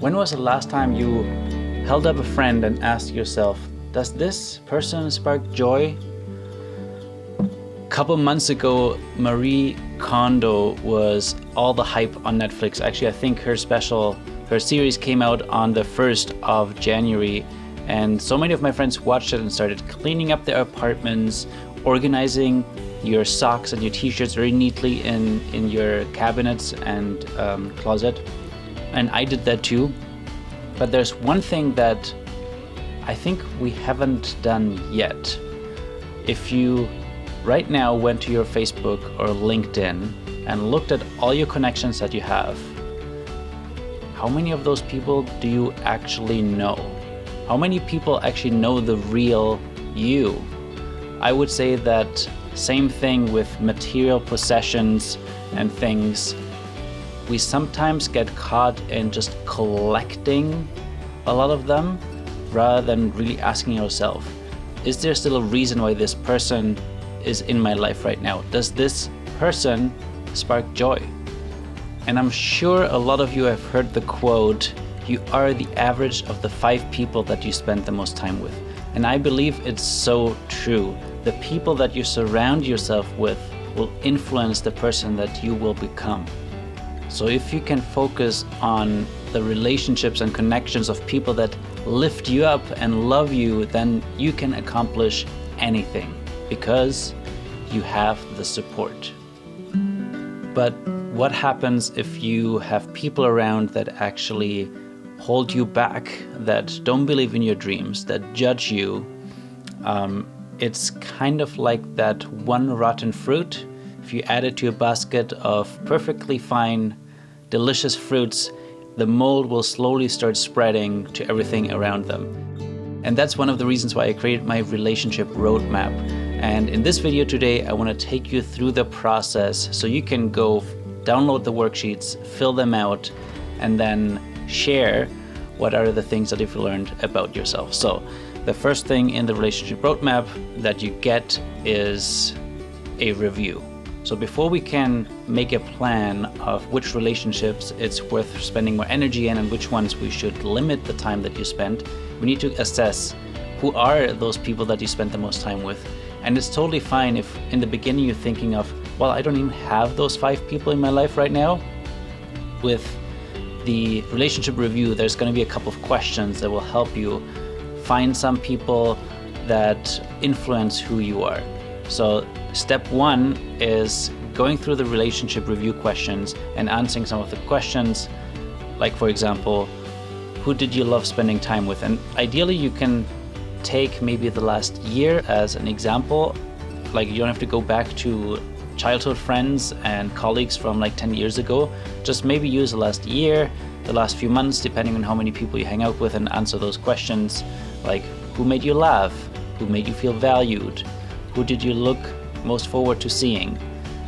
When was the last time you held up a friend and asked yourself, does this person spark joy? A couple months ago, Marie Kondo was all the hype on Netflix. Actually, I think her series came out on the 1st of January. And so many of my friends watched it and started cleaning up their apartments, organizing your socks and your t-shirts very neatly in your cabinets and closet. And I did that too. But there's one thing that I think we haven't done yet. If you right now went to your Facebook or LinkedIn and looked at all your connections that you have, how many of those people do you actually know? How many people actually know the real you? I would say that same thing with material possessions and things. We sometimes get caught in just collecting a lot of them rather than really asking yourself, is there still a reason why this person is in my life right now? Does this person spark joy? And I'm sure a lot of you have heard the quote, you are the average of the 5 people that you spend the most time with. And I believe it's so true. The people that you surround yourself with will influence the person that you will become. So if you can focus on the relationships and connections of people that lift you up and love you, then you can accomplish anything because you have the support. But what happens if you have people around that actually hold you back, that don't believe in your dreams, that judge you? It's kind of like that one rotten fruit. If you add it to a basket of perfectly fine, delicious fruits, the mold will slowly start spreading to everything around them. And that's one of the reasons why I created my relationship roadmap. And in this video today, I want to take you through the process so you can go download the worksheets, fill them out, and then share what are the things that you've learned about yourself. So the first thing in the relationship roadmap that you get is a review. So before we can make a plan of which relationships it's worth spending more energy in and which ones we should limit the time that you spend, we need to assess who are those people that you spend the most time with. And it's totally fine if in the beginning you're thinking of, well, I don't even have those 5 people in my life right now. With the relationship review, there's going to be a couple of questions that will help you find some people that influence who you are. So step 1 is going through the relationship review questions and answering some of the questions, like for example, who did you love spending time with? And ideally you can take maybe the last year as an example. Like you don't have to go back to childhood friends and colleagues from like 10 years ago. Just maybe use the last year, the last few months, depending on how many people you hang out with, and answer those questions like who made you laugh? Who made you feel valued? Who did you look most forward to seeing?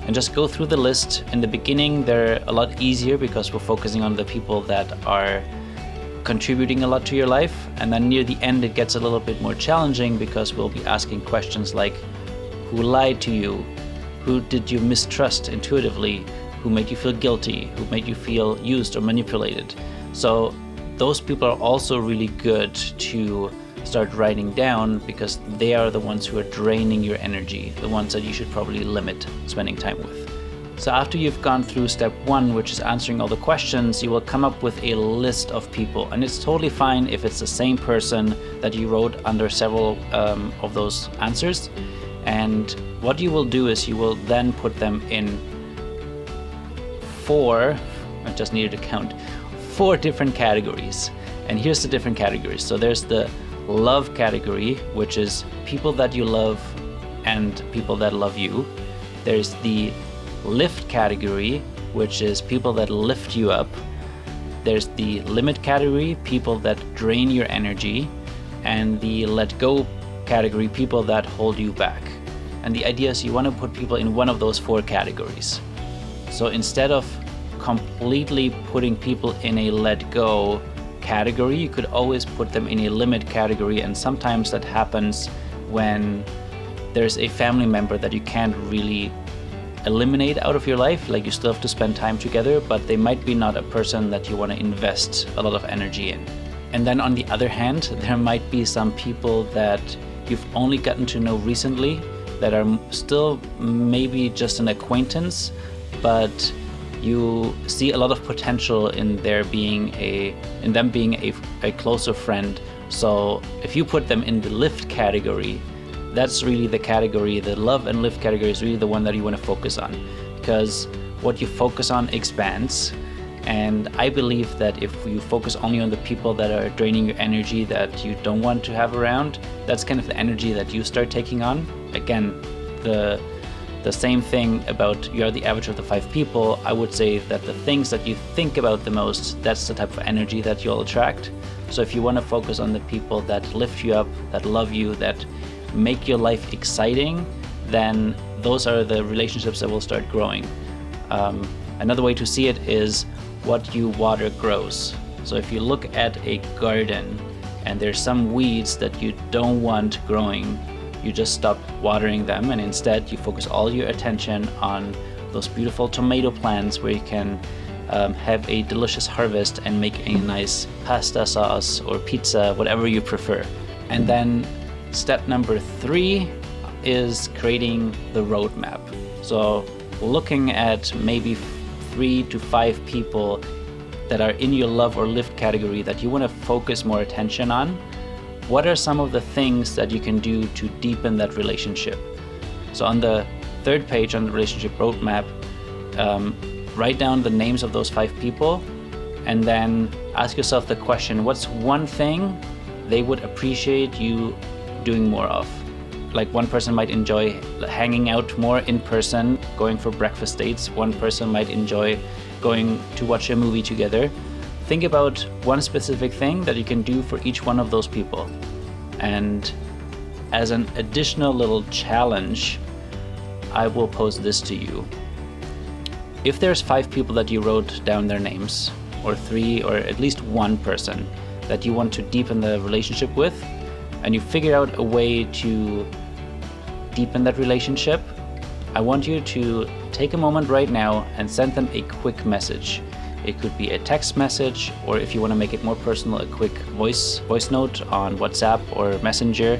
And just go through the list. In the beginning, they're a lot easier because we're focusing on the people that are contributing a lot to your life. And then near the end, it gets a little bit more challenging because we'll be asking questions like, who lied to you? Who did you mistrust intuitively? Who made you feel guilty? Who made you feel used or manipulated? So those people are also really good to start writing down because they are the ones who are draining your energy, the ones that you should probably limit spending time with. So after you've gone through step 1, which is answering all the questions, you will come up with a list of people. And it's totally fine if it's the same person that you wrote under several of those answers. And what you will do is you will then put them in 4, I just needed to count, 4 different categories. And here's the different categories. So there's the love category, which is people that you love and people that love you. There's the lift category, which is people that lift you up. There's the limit category, people that drain your energy. And the let go category, people that hold you back. And the idea is you want to put people in one of those 4 categories. So instead of completely putting people in a let go category, you could always put them in a limit category. And sometimes that happens when there's a family member that you can't really eliminate out of your life. Like, you still have to spend time together, but they might be not a person that you want to invest a lot of energy in. And then on the other hand, there might be some people that you've only gotten to know recently that are still maybe just an acquaintance, but you see a lot of potential in them being a closer friend. So if you put them in the lift category, that's really the category, the love and lift category is really the one that you want to focus on, because what you focus on expands. And I believe that if you focus only on the people that are draining your energy, that you don't want to have around, that's kind of the energy that you start taking on. Again, the same thing about you're the average of the 5 people. I would say that the things that you think about the most, that's the type of energy that you'll attract. So if you want to focus on the people that lift you up, that love you, that make your life exciting, then those are the relationships that will start growing. Another way to see it is what you water grows. So if you look at a garden and there's some weeds that you don't want growing, you just stop watering them, and instead you focus all your attention on those beautiful tomato plants where you can have a delicious harvest and make a nice pasta sauce or pizza, whatever you prefer. And then step number 3 is creating the roadmap. So looking at maybe 3 to 5 people that are in your love or lift category that you want to focus more attention on. What are some of the things that you can do to deepen that relationship? So on the 3rd page on the relationship roadmap, write down the names of those 5 people and then ask yourself the question, what's one thing they would appreciate you doing more of? Like, one person might enjoy hanging out more in person, going for breakfast dates. One person might enjoy going to watch a movie together. Think about one specific thing that you can do for each one of those people. And as an additional little challenge, I will pose this to you. If there's 5 people that you wrote down their names, or 3, or at least one person that you want to deepen the relationship with, and you figure out a way to deepen that relationship, I want you to take a moment right now and send them a quick message. It could be a text message, or if you want to make it more personal, a quick voice note on WhatsApp or Messenger,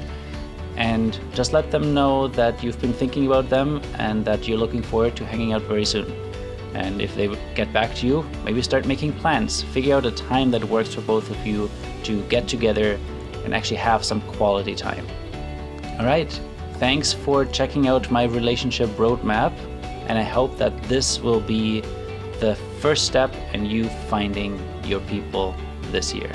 and just let them know that you've been thinking about them and that you're looking forward to hanging out very soon. And if they get back to you, maybe start making plans. Figure out a time that works for both of you to get together and actually have some quality time. All right, thanks for checking out my relationship roadmap, and I hope that this will be the first step in you finding your people this year.